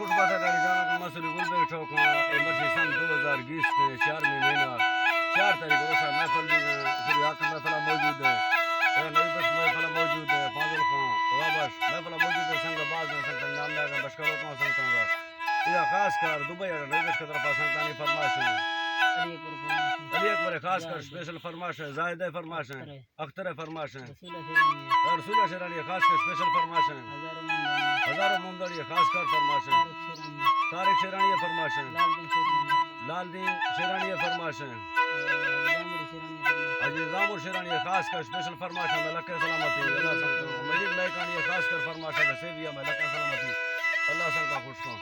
कुछ बता रही जाना मसूरी गुल बैठो का इमरजेंसी सन 2020 में 4 महीना 4 तारीख को रोशा महफिल दी फिर आखिर महफिल मौजूद है नई बस महफिल मौजूद है फाजिल खां वाबश महफिल मौजूद है संग बाज में संग नाम लगा बशकरो को संग का या खास कर दुबई और नई बस की तरफ संतानी फरमाइश है अली अकबर खास कर स्पेशल फरमाइश है जायद फरमाइश है अख्तर फरमाइश है रसूल शेरानी खास कर स्पेशल फरमाइश है हजारों मुंदड़ी खास कर फरमाइश है तारिक शेरानी फरमाइश है लाल दिन शेरानी फरमाइश है अजी जामुर शेरानी खास कर स्पेशल फरमाइश है मलक सलामती अल्लाह संग मजीद लाइकानी खास कर फरमाइश है सेविया मलक सलामती अल्लाह संग खुश को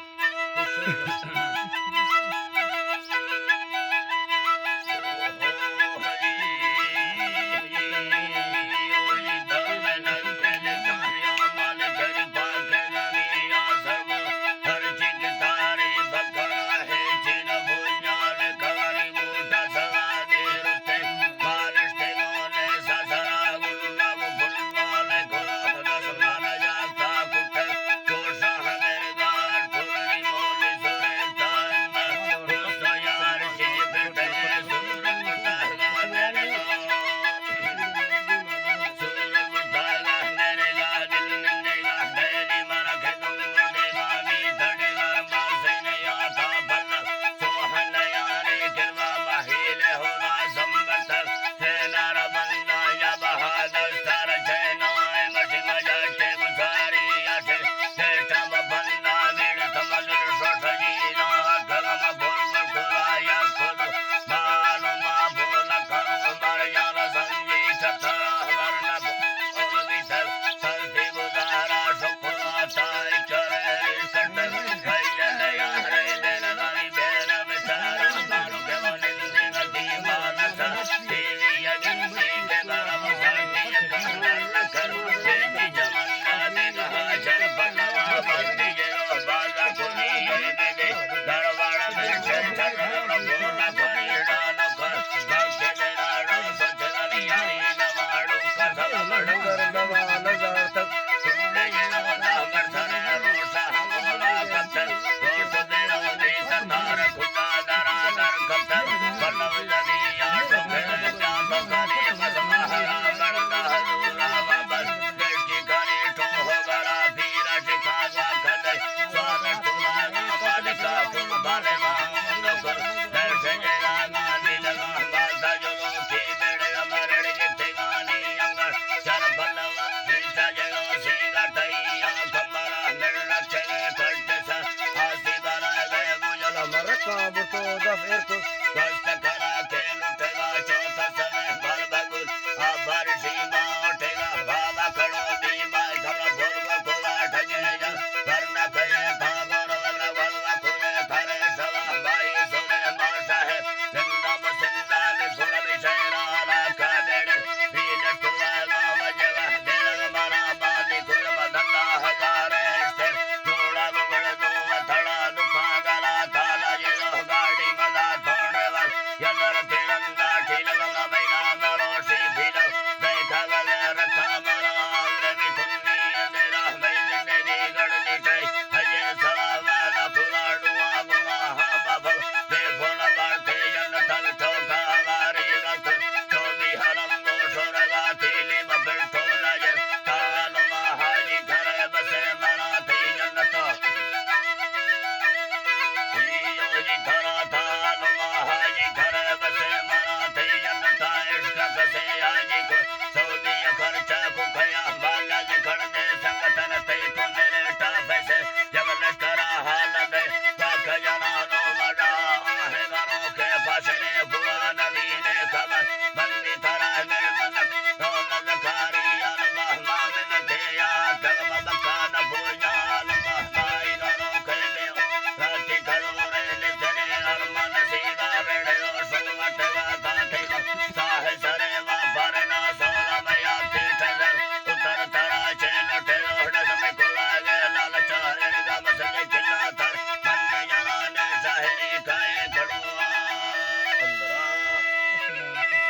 Airport,